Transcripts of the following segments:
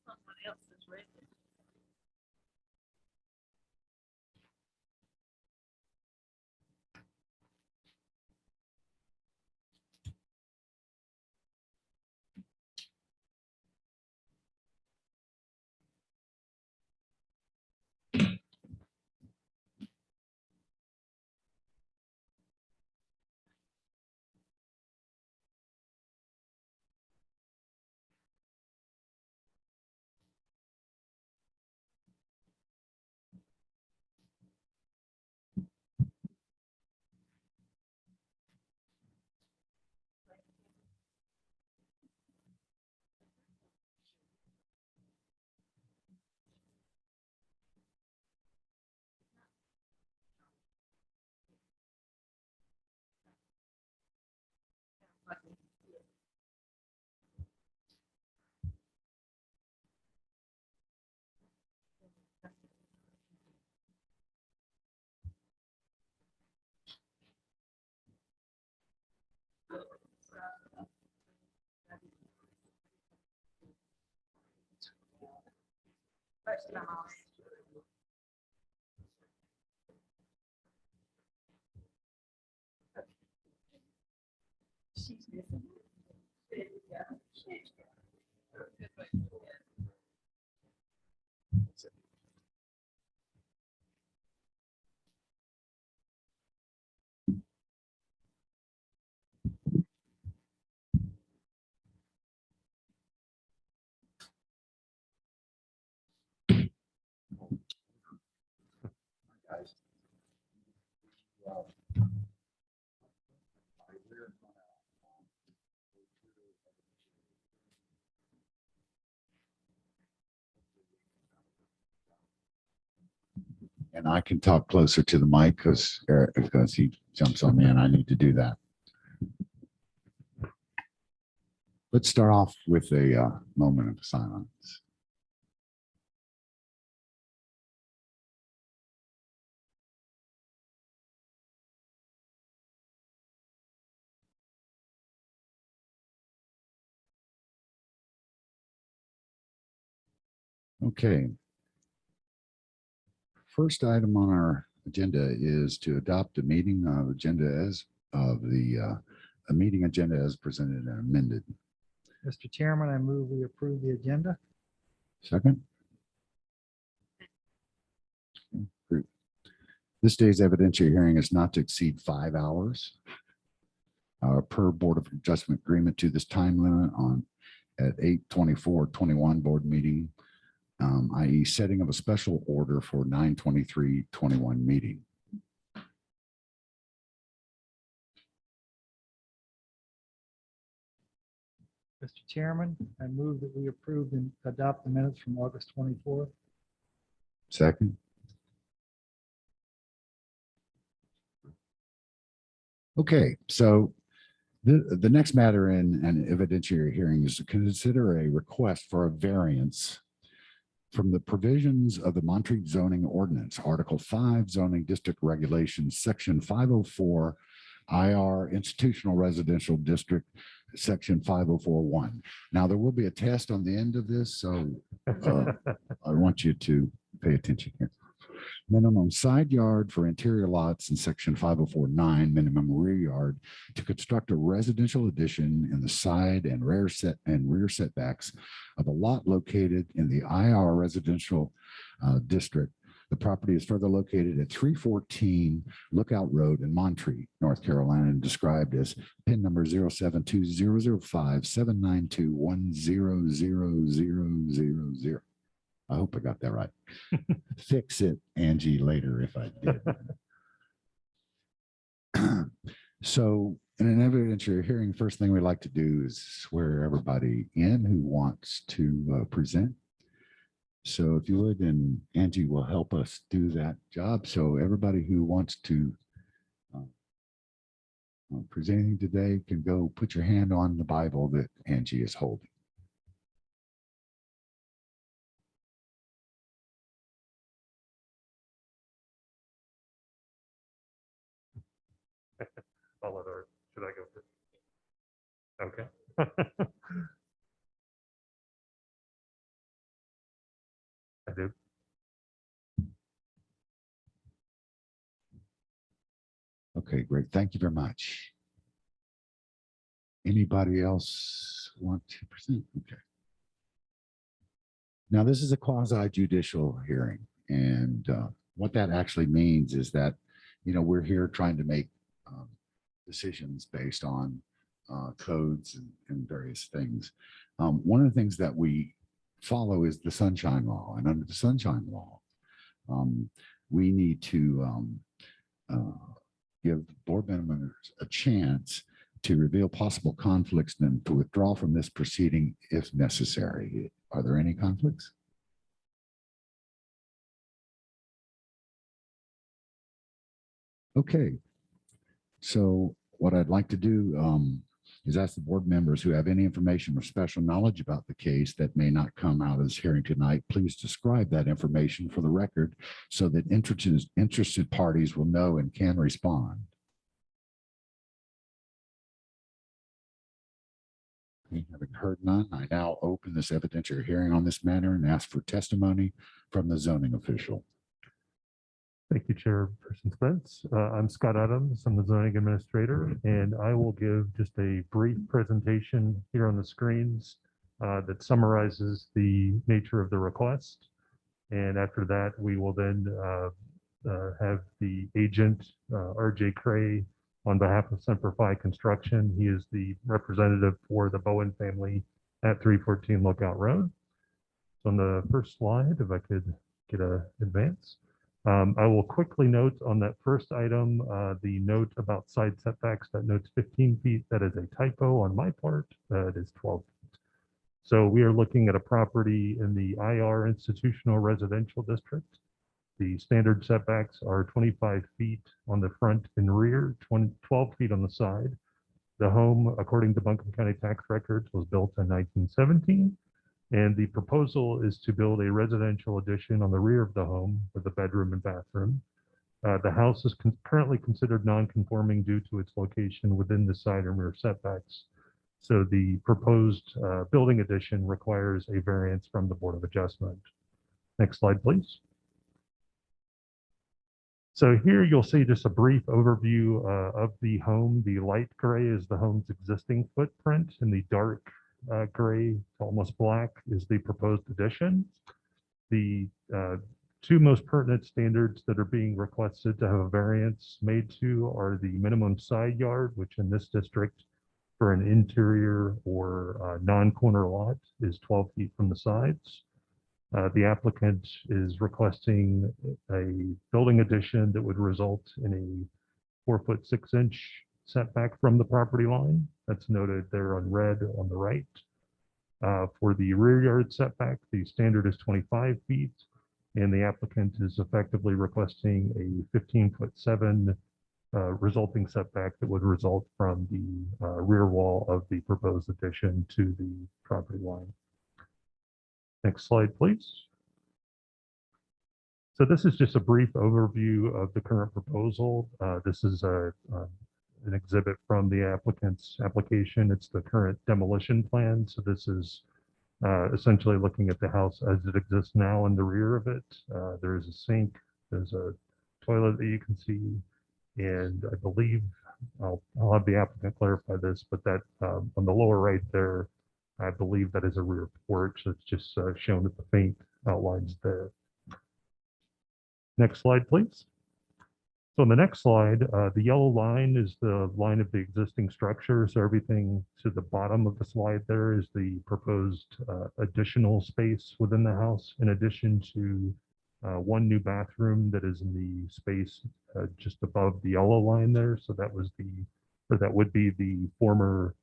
Someone else has read it. First time I'll she's missing. Yeah. Guys. And I can talk closer to the mic because he jumps on me and I need to do that. Let's start off with a moment of silence. Okay. First item on our agenda is to adopt a meeting agenda as of the a meeting agenda as presented and amended. Mr. Chairman, I move we approve the agenda. Second. Okay, great. This day's evidentiary hearing is not to exceed 5 hours per Board of Adjustment agreement to this time limit on at 8/24/21 board meeting, i.e. setting of a special order for 9/23/21 meeting. Mr. Chairman, I move that we approve and adopt the minutes from August 24th. Second. Okay, so the next matter in an evidentiary hearing is to consider a request for a variance from the provisions of the Montreat zoning ordinance, Article 5 zoning district regulations, Section 504 IR institutional residential district, Section 504(1). Now, there will be a test on the end of this, so I want you to pay attention here. Minimum side yard for interior lots in Section 504(9), minimum rear yard to construct a residential addition in the side and rear setbacks of a lot located in the IR residential district. The property is further located at 314 Lookout Road in Montreat, North Carolina, and described as PIN number 072-005-792-1000000. I hope I got that right. Fix it, Angie, later if I did. So in an evidentiary hearing, first thing we like to do is swear everybody in who wants to present. So if you would, and Angie will help us do that job. So everybody who wants to present anything today can go put your hand on the Bible that Angie is holding. Should I go first? Okay. I do. Okay, great. Thank you very much. Anybody else want to present? Okay. Now, this is a quasi judicial hearing, and what that actually means is that, we're here trying to make decisions based on codes and various things. One of the things that we follow is the Sunshine Law, and under the Sunshine Law, we need to give board members a chance to reveal possible conflicts and to withdraw from this proceeding if necessary. Are there any conflicts? Okay. So what I'd like to do is ask the board members who have any information or special knowledge about the case that may not come out of this hearing tonight, please describe that information for the record so that interested parties will know and can respond. Having heard none, I now open this evidentiary hearing on this matter and ask for testimony from the zoning official. Thank you, Chairperson Spence. I'm Scott Adams. I'm the zoning administrator, and I will give just a brief presentation here on the screens that summarizes the nature of the request. And after that, we will then have the agent, RJ Cray, on behalf of Semper Construction. He is the representative for the Bowen family at 314 Lookout Road. So on the first slide, if I could get an advance. I will quickly note on that first item, the note about side setbacks, that notes 15 feet. That is a typo on my part. It is 12 feet. So we are looking at a property in the IR Institutional Residential District. The standard setbacks are 25 feet on the front and rear, 12 feet on the side. The home, according to Buncombe County tax records, was built in 1917. And the proposal is to build a residential addition on the rear of the home with a bedroom and bathroom. The house is currently considered non-conforming due to its location within the side and rear setbacks. So the proposed building addition requires a variance from the Board of Adjustment. Next slide, please. So here you'll see just a brief overview of the home. The light gray is the home's existing footprint, and the dark gray, almost black, is the proposed addition. The two most pertinent standards that are being requested to have a variance made to are the minimum side yard, which in this district for an interior or non-corner lot is 12 feet from the sides. The applicant is requesting a building addition that would result in a 4-foot 6-inch setback from the property line. That's noted there on red on the right. For the rear yard setback, the standard is 25 feet, and the applicant is effectively requesting a 15-foot-7 resulting setback that would result from the rear wall of the proposed addition to the property line. Next slide, please. So this is just a brief overview of the current proposal. This is an exhibit from the applicant's application. It's the current demolition plan. So this is essentially looking at the house as it exists now in the rear of it. There is a sink, there's a toilet that you can see, and I believe, I'll have the applicant clarify this, but that on the lower right there, I believe that is a rear porch. That's just shown at the faint outlines there. Next slide, please. So on the next slide, the yellow line is the line of the existing structure. So everything to the bottom of the slide there is the proposed additional space within the house, in addition to one new bathroom that is in the space just above the yellow line there. So that was that would be the former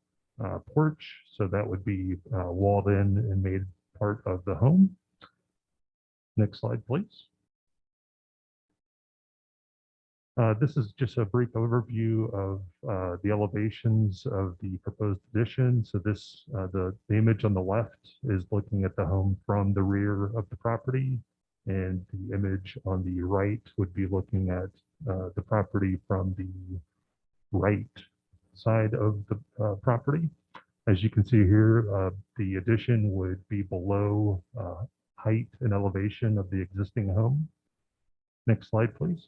porch. So that would be walled in and made part of the home. Next slide, please. This is just a brief overview of the elevations of the proposed addition. So this, the image on the left is looking at the home from the rear of the property, and the image on the right would be looking at the property from the right. side of the property. As you can see here, the addition would be below height and elevation of the existing home. Next slide, please.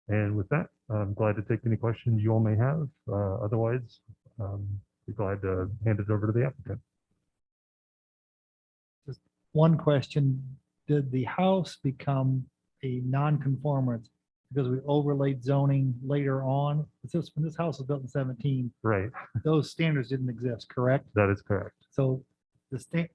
And with that, I'm glad to take any questions you all may have. Otherwise, be glad to hand it over to the applicant. One question, did the house become a non-conformance because we overlaid zoning later on? When this house was built in 17, Right, those standards didn't exist, correct? that is correct. So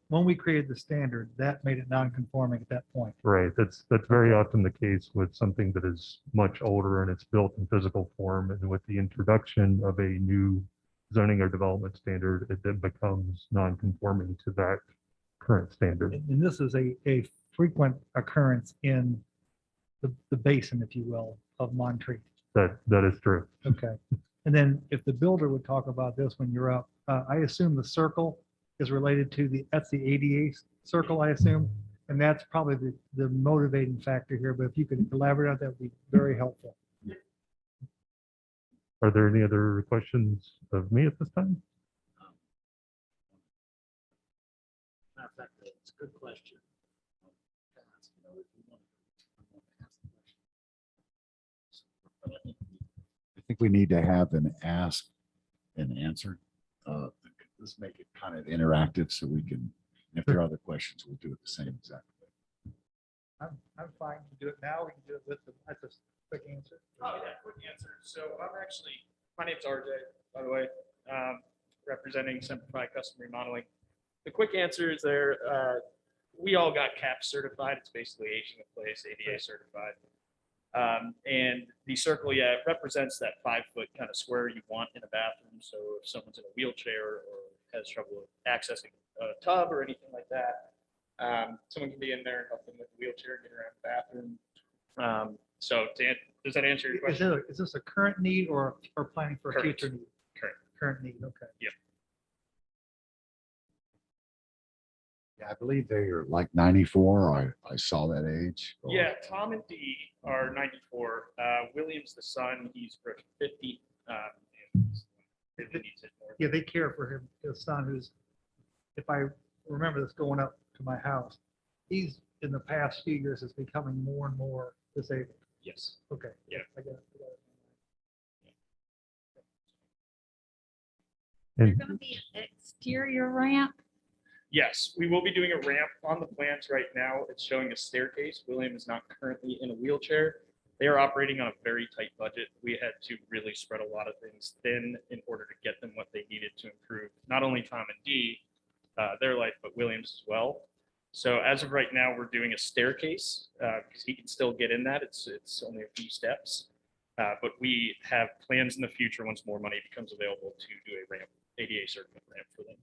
when we created the standard, that made it non-conforming at that point. Right, that's very often the case with something that is much older and it's built in physical form. And with the introduction of a new zoning or development standard, it then becomes non-conforming to that current standard. And this is a frequent occurrence in the basin, if you will, of Montreat. That is true. Okay. And then if the builder would talk about this when you're up, I assume the circle is related to that's the ADA circle, I assume. And that's probably the motivating factor here. But if you could elaborate on that, would be very helpful. Are there any other questions of me at this time? Matter of fact, it's a good question. I think we need to have an ask and answer. Let's make it kind of interactive so we can, if there are other questions, we'll do it the same exact way. I'm fine to do it now. We can do it with that's a quick answer. Oh, yeah, quick answer. So my name's RJ, by the way, representing Simplified Custom Remodeling. The quick answer is we all got CAP certified. It's basically aging in place, ADA certified. And the circle, yeah, it represents that 5-foot kind of square you want in a bathroom. So if someone's in a wheelchair or has trouble accessing a tub or anything like that, someone can be in there and help them with the wheelchair, get around the bathroom. So does that answer your question? Is this a current need or planning for a Current. future need? Current need, okay. Yeah, I believe they are like 94. I saw that age. Yeah, Tom and Dee are 94. William's the son, he's approaching 50. And really needs it more. Yeah, they care for his son who's, if I remember this going up to my house, he's in the past few years is becoming more and more disabled. Yes. Okay. Yeah. I got it. There's And gonna be an exterior ramp. Yes, we will be doing a ramp on the plans right now. It's showing a staircase. William is not currently in a wheelchair. They are operating on a very tight budget. We had to really spread a lot of things thin in order to get them what they needed to improve, not only Tom and Dee, their life, but Williams as well. So as of right now, we're doing a staircase because he can still get in that. It's only a few steps. But we have plans in the future, once more money becomes available, to do a ramp, ADA certified ramp for them.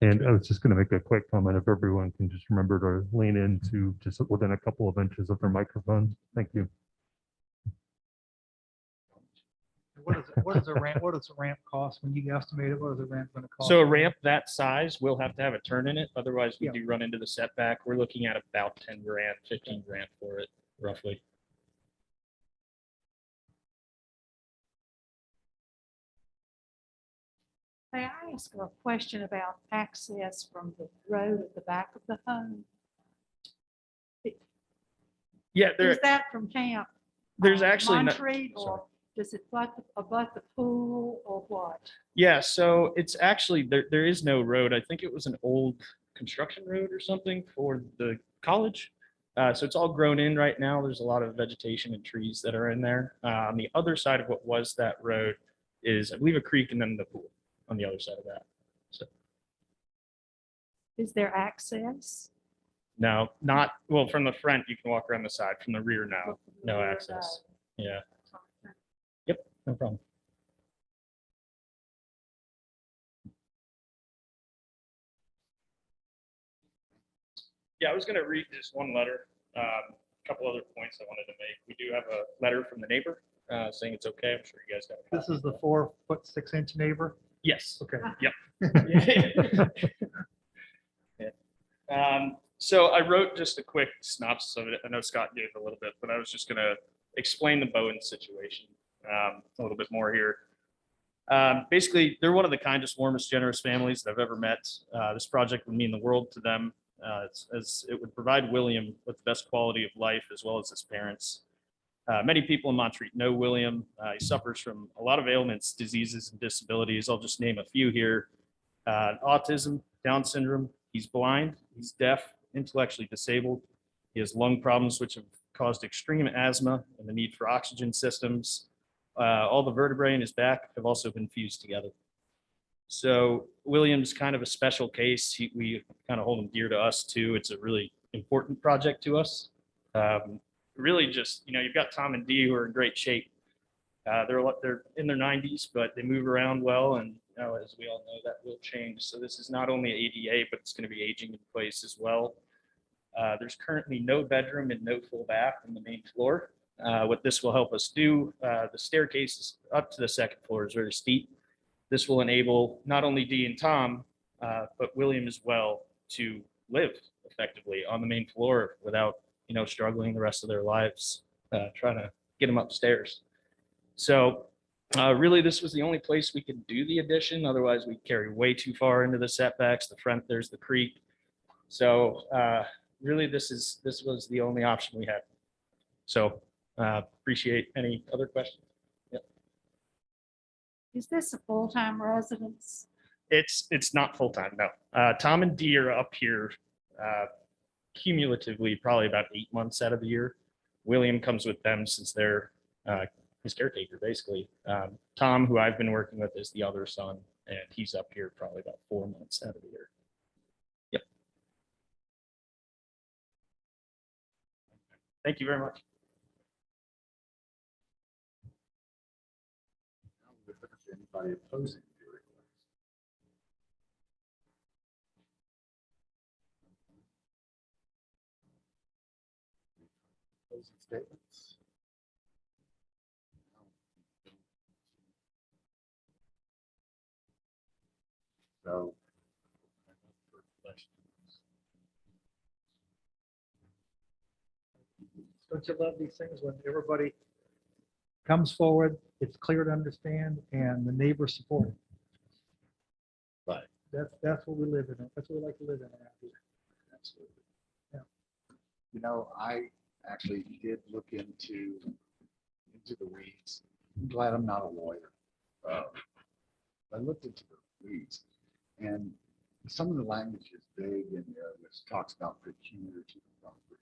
And I was just going to make a quick comment. If everyone can just remember to lean into just within a couple of inches of their microphones. Thank you. What does a ramp cost when you estimate it? What is a ramp going to cost? So a ramp that size will have to have a turn in it. Otherwise, we Yeah. do run into the setback. We're looking at about 10 grand, 15 grand for it, roughly. May I ask a question about access from the road at the back of the home? Yeah, Is that from camp? there's actually no- Montreat, or does it abut the pool or what? yeah, so it's actually, there is no road. I think it was an old construction road or something for the college. So it's all grown in right now. There's a lot of vegetation and trees that are in there. On the other side of what was that road is, I believe, a creek and then the pool on the other side of that. So Is there access? no, not, well, from the front, you can walk around the side. From the rear, no, no Rear, access. Yeah, no. no problem. Yeah, I was gonna read just one letter, a couple other points I wanted to make. We do have a letter from the neighbor saying it's okay. I'm sure you guys got a This copy. is the 4'6" neighbor. Yes. Okay. So I wrote just a quick synopsis of it. I know Scott gave a little bit, but I was just gonna explain the Bowen situation. a little bit more here. Basically, they're one of the kindest, warmest, generous families that I've ever met. This project would mean the world to them, as it would provide William with the best quality of life as well as his parents. Many people in Montreat know William. He suffers from a lot of ailments, diseases, and disabilities. I'll just name a few here. Autism, Down syndrome. He's blind. He's deaf, intellectually disabled. He has lung problems, which have caused extreme asthma and the need for oxygen systems. All the vertebrae in his back have also been fused together. So William's kind of a special case. We kind of hold him dear to us too. It's a really important project to us. Really just, you've got Tom and Dee who are in great shape. They're in their 90s, but they move around well. And as we all know, that will change. So this is not only ADA, but it's going to be aging in place as well. There's currently no bedroom and no full bath on the main floor. What this will help us do, the staircases up to the second floor is very steep. This will enable not only Dee and Tom, but William as well to live effectively on the main floor without, struggling the rest of their lives, trying to get them upstairs. So really, this was the only place we could do the addition. Otherwise, we carry way too far into the setbacks. The front, there's the creek. So really, this was the only option we had. So appreciate any other questions. Yep. Is this a full-time residence? It's not full-time, no. Tom and Dee are up here cumulatively probably about 8 months out of the year. William comes with them since they're his caretaker, basically. Tom, who I've been working with, is the other son, and he's up here probably about 4 months out of the year. Yep. Thank you very much. Anybody opposing the request? Closing statements? So. Don't you love these things when everybody comes forward, it's clear to understand, and the neighbors support it? Right. That's what we live in. That's what we like to live in around here. Absolutely. Yeah. I actually did look into the weeds. I'm glad I'm not a lawyer. I looked into the weeds, and some of the language is vague in there, which talks about peculiar to the property,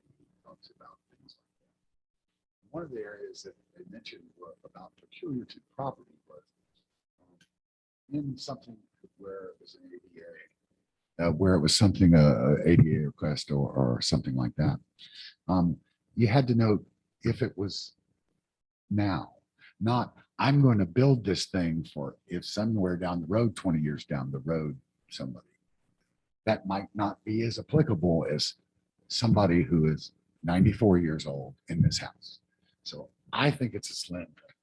talks about things like that. One of the areas that they mentioned about peculiar to the property was in something where it was an ADA, where it was something a ADA request or something like that. You had to note if it was now, not I'm going to build this thing for if somewhere down the road, 20 years down the road, somebody. That might not be as applicable as somebody who is 94 years old in this house. So I think it's a slam dunk.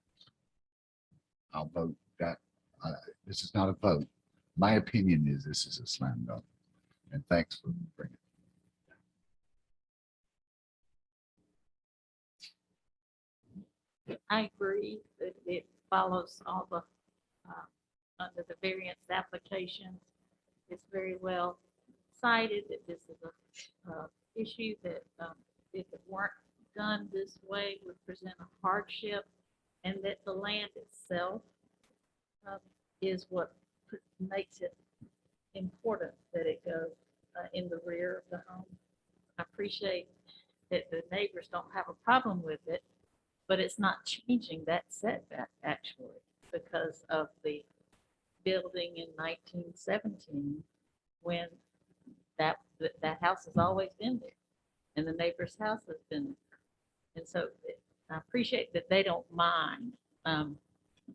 I'll vote that. This is not a vote. My opinion is this is a slam dunk. And thanks for bringing it. I agree that it follows all the, under the variance applications. It's very well cited that this is a issue that if it weren't done this way would present a hardship, and that the land itself is what makes it important that it goes in the rear of the home. I appreciate that the neighbors don't have a problem with it, but it's not changing that setback actually because of the building in 1917 when that house has always been there and the neighbor's house has been there. And so I appreciate that they don't mind,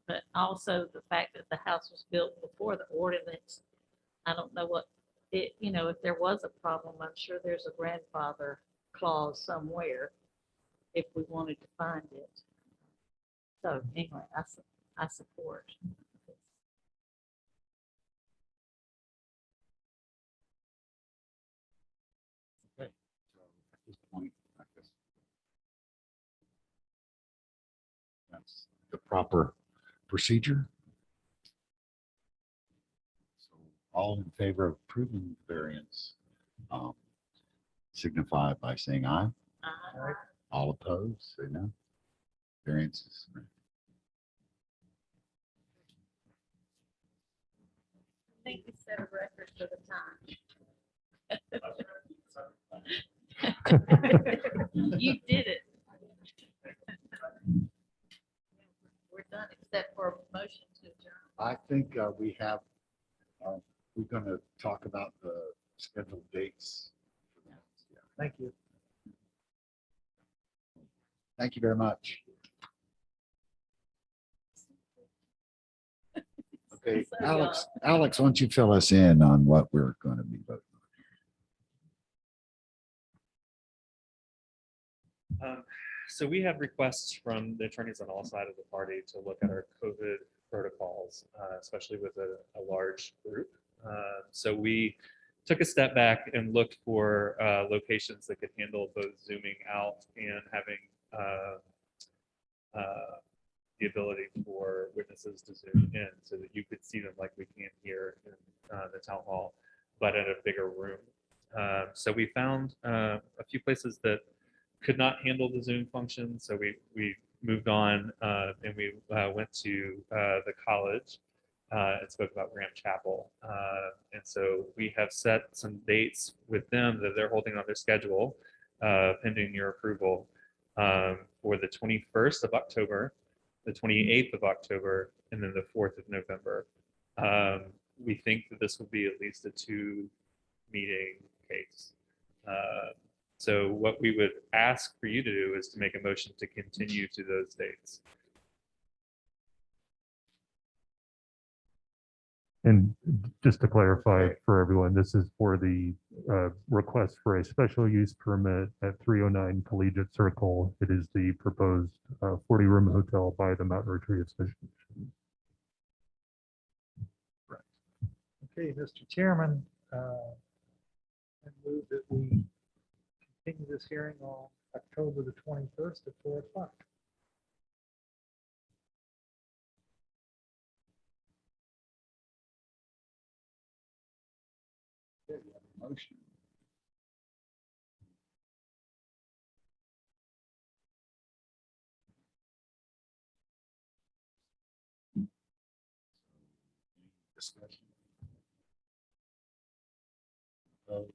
but also the fact that the house was built before the ordinance. I don't know what it, if there was a problem, I'm sure there's a grandfather clause somewhere if we wanted to find it. So anyway, I support. Okay. So at this point, I guess that's the proper procedure? So all in favor of approving the variance, signify by saying aye. All opposed, say no. Variances. I think we set a record for the time. You did it. We're done except for a motion to adjourn. I think we have, we're going to talk about the scheduled dates. Thank you. Thank you very much. Okay, So, Alex, why don't you fill us in on what we're going to be voting on? So we have requests from the attorneys on all sides of the party to look at our COVID protocols, especially with a large group. So we took a step back and looked for locations that could handle both zooming out and having the ability for witnesses to zoom in so that you could see them like we can here in the town hall, but in a bigger room. So we found a few places that could not handle the Zoom function. So we moved on and we went to the college and spoke about Graham Chapel. And so we have set some dates with them that they're holding on their schedule pending your approval for the 21st of October, the 28th of October, and then the 4th of November. We think that this will be at least a 2-meeting case. So what we would ask for you to do is to make a motion to continue to those dates. And just to clarify for everyone, this is for the request for a special use permit at 309 Collegiate Circle. It is the proposed 40-room hotel by the Mountain Retreat Association. Okay, Mr. Chairman, I move that we continue this hearing on October the 21st at 4 o'clock. Okay, we have a motion. Discussion. Opposed?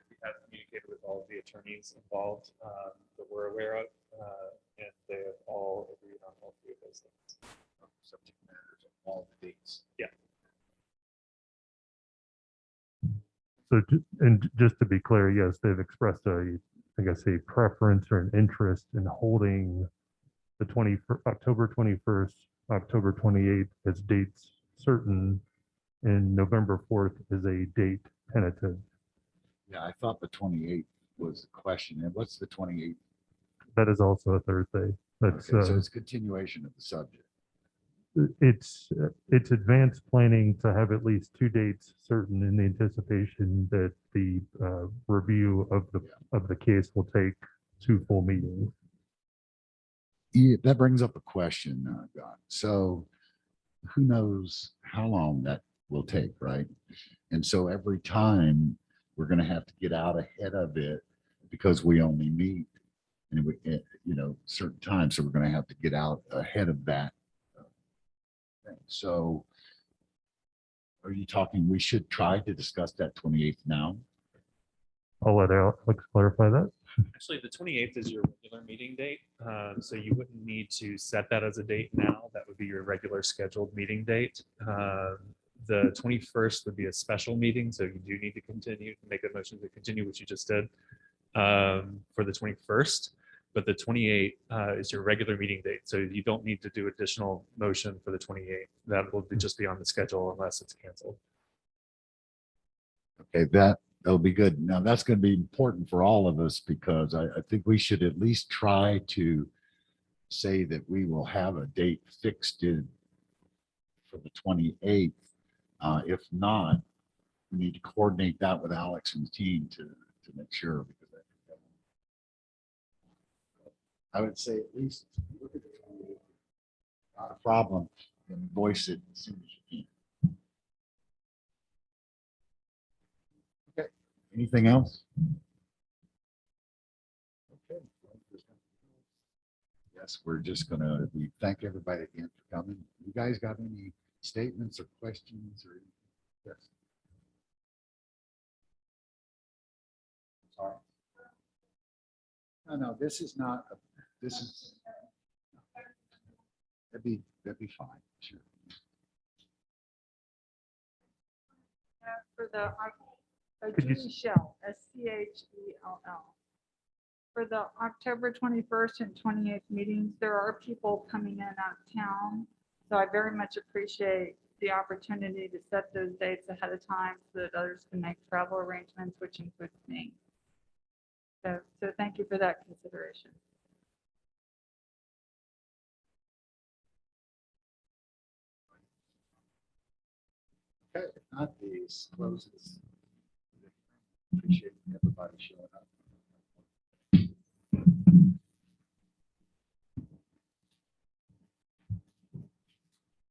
We have communicated with all of the attorneys involved that we're aware of, and they have all agreed on all 3 of those things. Subject matters of all the dates. So, and just to be clear, yes, they've expressed I guess, a preference or an interest in holding the October 21st, October 28th as dates certain, and November 4th is a date tentative. Yeah, I thought the 28th was the question. And what's the 28th? That is also a Thursday. That's Okay, so it's continuation of the subject. it's advanced planning to have at least 2 dates certain in the anticipation that the review of the case will take 2 full meetings. Yeah, that brings up a question, John. So who knows how long that will take, right? And so every time we're going to have to get out ahead of it because we only meet and we, certain times. So we're going to have to get out ahead of that. So are you talking, we should try to discuss that 28th now? I'll let Alex clarify that. Actually, the 28th is your regular meeting date, so you wouldn't need to set that as a date now. That would be your regular scheduled meeting date. The 21st would be a special meeting, so you do need to continue, make a motion to continue, which you just did, for the 21st. But the 28th is your regular meeting date, so you don't need to do additional motion for the 28th. That will just be on the schedule unless it's canceled. Okay, that'll be good. Now, that's going to be important for all of us because I think we should at least try to say that we will have a date fixed in for the 28th. If not, we need to coordinate that with Alex and the team to make sure. Because I would say at least look at the 28th, not a problem, and voice it as soon as you can. Okay, anything else? Okay. Yes, we're just gonna, we thank everybody again for coming. You guys got any statements or questions or? Yes. Sorry. No, this is not, this is, that'd be fine, sure. For the, Could you Schell, SCHELL. For the October 21st and 28th meetings, there are people coming in out of town. So I very much appreciate the opportunity to set those dates ahead of time so that others can make travel arrangements, which includes me. So thank you for that consideration. Okay, if not, these closes. Appreciate everybody showing up.